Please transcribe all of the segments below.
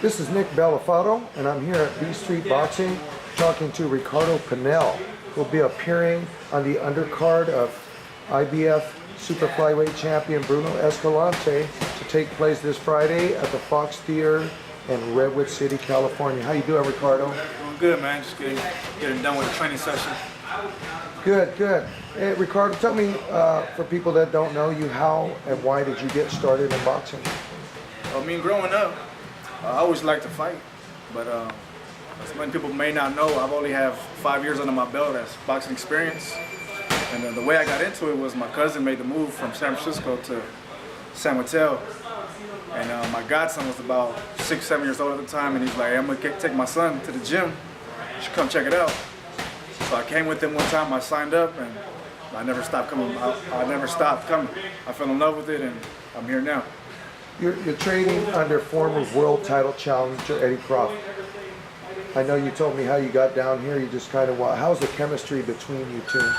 This is Nick Bellafato, and I'm here at B Street Boxing talking to Ricardo Pinell, who will be appearing on the undercard of IBF Super Flyweight Champion Bruno Escalante to take place this Friday at the Fox Theater in Redwood City, California. How you doing, Ricardo? Doing good, man. Just getting done with the training session. Good, good. Hey, Ricardo, tell me, for people that don't know you, how and why did you get started in boxing? I mean, growing up, I always liked to fight, but as many people may not know, I've only have 5 years under my belt as boxing experience. And the way I got into it was my cousin made the move from San Francisco to San Mateo. And my godson was about 6, 7 years old at the time, and he's like, hey, I'm gonna take my son to the gym. You should come check it out. So I came with him one time, I signed up, and I never stopped coming. I never stopped coming. I fell in love with it, and I'm here now. You're training under former world title challenger Eddie Crawford. I know you told me how you got down here. You just kind of, how's the chemistry between you two?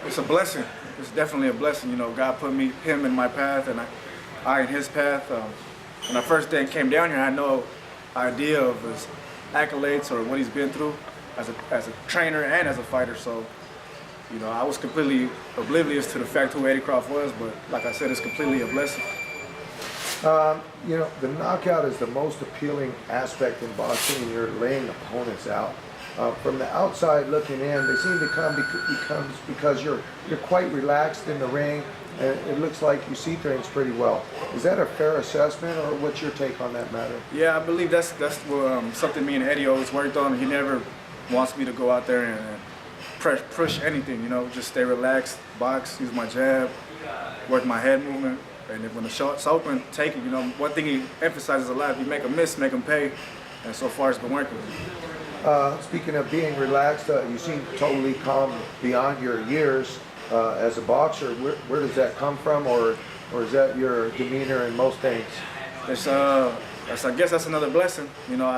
It's a blessing. It's definitely a blessing. You know, God put him in my path, and I in his path. When I first came down here, I had no idea of his accolades or what he's been through as a trainer and as a fighter. So, you know, I was completely oblivious to the fact who Eddie Crawford was, but like I said, it's completely a blessing. You know, the knockout is the most appealing aspect in boxing, and you're laying opponents out. From the outside looking in, they seem to come because you're quite relaxed in the ring, and it looks like you see things pretty well. Is that a fair assessment, or what's your take on that matter? Yeah, I believe that's something me and Eddie always worked on. He never wants me to go out there and push anything, you know, just stay relaxed, box, use my jab, work my head movement, and if when the shot's open, take it. You know, one thing he emphasizes a lot, if you make a miss, make them pay, and so far it's been working. Speaking of being relaxed, you seem totally calm beyond your years as a boxer. Where does that come from, or is that your demeanor in most things? I guess that's another blessing. You know,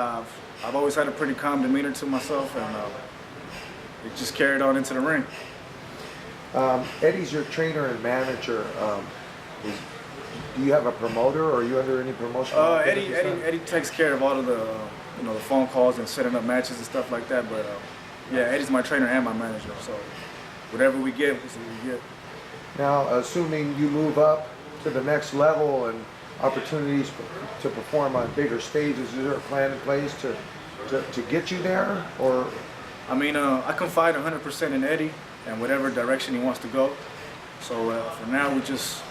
I've always had a pretty calm demeanor to myself, and it just carried on into the ring. Eddie's your trainer and manager. Do you have a promoter, or are you under any promotion? Eddie takes care of all of the the phone calls and setting up matches and stuff like that. But yeah, Eddie's my trainer and my manager. So whatever we get, we get. Now, assuming you move up to the next level and opportunities to perform on bigger stages, is there a plan in place to get you there, or? I mean, I confide 100% in Eddie and whatever direction he wants to go. So for now, we just,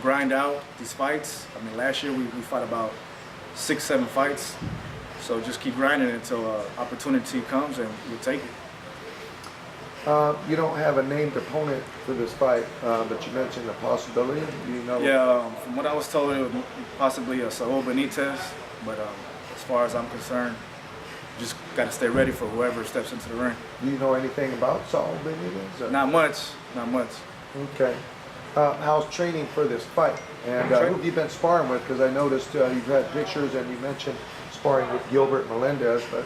grind out these fights. I mean, last year we fought about 6, 7 fights. So just keep grinding until opportunity comes and we'll take it. You don't have a named opponent for this fight, but you mentioned the possibility. Do you know? Yeah, from what I was told, it was possibly a Saul Benitez. But as far as I'm concerned, just got to stay ready for whoever steps into the ring. Do you know anything about Saul Benitez? Not much. Okay. How's training for this fight? And who have you been sparring with? Because I noticed you've had pictures and you mentioned sparring with Gilbert Melendez. But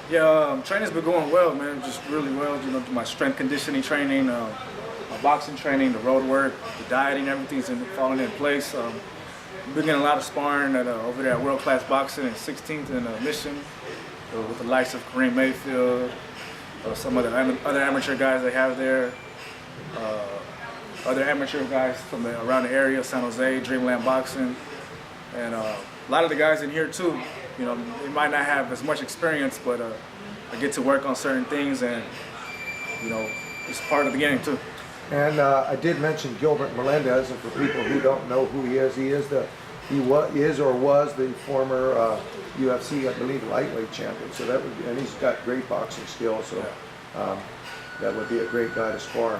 yeah, training's been going well, man. Just really well. My strength conditioning training, my boxing training, the road work, the dieting, everything's falling in place. We've been getting a lot of sparring over there at World Class Boxing in 16th and Mission with the likes of Kareem Mayfield, some of the other amateur guys they have there. Other amateur guys from around the area, San Jose, Dreamland Boxing, and a lot of the guys in here too. They might not have as much experience, but I get to work on certain things, and it's part of the game too. And I did mention Gilbert Melendez, and for people who don't know who he is or was the former UFC, I believe, lightweight champion. So that would be, and he's got great boxing skills. So that would be a great guy to spar.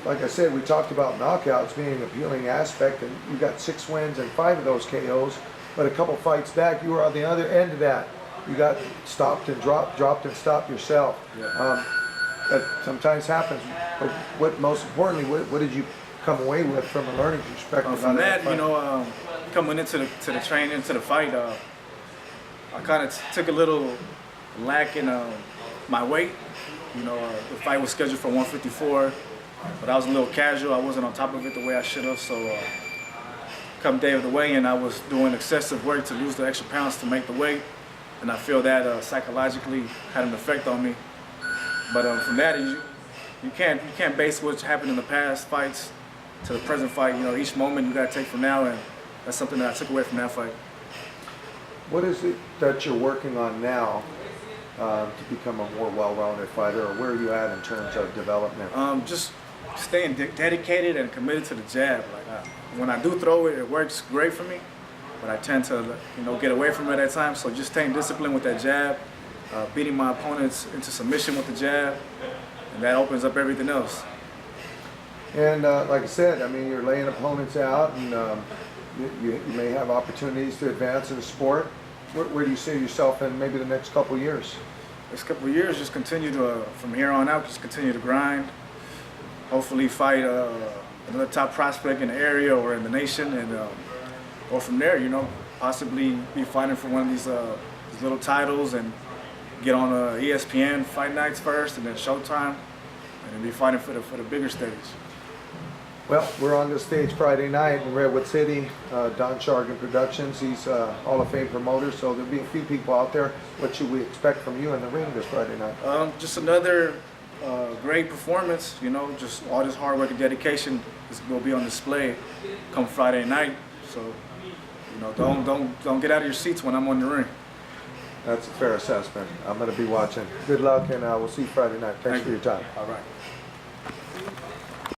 Like I said, we talked about knockouts being an appealing aspect, and you got 6 wins and 5 of those KOs. But a couple fights back, you were on the other end of that. You got stopped and dropped and stopped yourself. Yeah. That sometimes happens. But most importantly, what did you come away with from a learning perspective? From that, coming into the training, into the fight, I kind of took a little lack in my weight. The fight was scheduled for 154. But I was a little casual. I wasn't on top of it the way I should have. So come day of the weigh-in, I was doing excessive work to lose the extra pounds to make the weight, and I feel that psychologically had an effect on me. But from that, you can't base what's happened in the past fights to the present fight. You know, each moment you got to take from now, and that's something that I took away from that fight. What is it that you're working on now to become a more well-rounded fighter, or where are you at in terms of development? Just staying dedicated and committed to the jab. Like when I do throw it, it works great for me, but I tend to get away from it at times. So just staying disciplined with that jab, beating my opponents into submission with the jab, and that opens up everything else. And like I said, I mean, you're laying opponents out, and you may have opportunities to advance in the sport. Where do you see yourself in maybe the next couple of years? Next couple of years, just continue to, from here on out, just continue to grind. Hopefully fight another top prospect in the area or in the nation, and go from there, possibly be fighting for one of these little titles and get on ESPN fight nights first and then Showtime, and then be fighting for the bigger stage. Well, we're on the stage Friday night in Redwood City. Don Shargan Productions, he's a Hall of Fame promoter, so there'll be a few people out there. What should we expect from you in the ring this Friday night? Just another great performance. Just all this hard work and dedication will be on display come Friday night. So, don't get out of your seats when I'm on the ring. That's a fair assessment. I'm going to be watching. Good luck, and we'll see you Friday night. Thanks for your time. All right.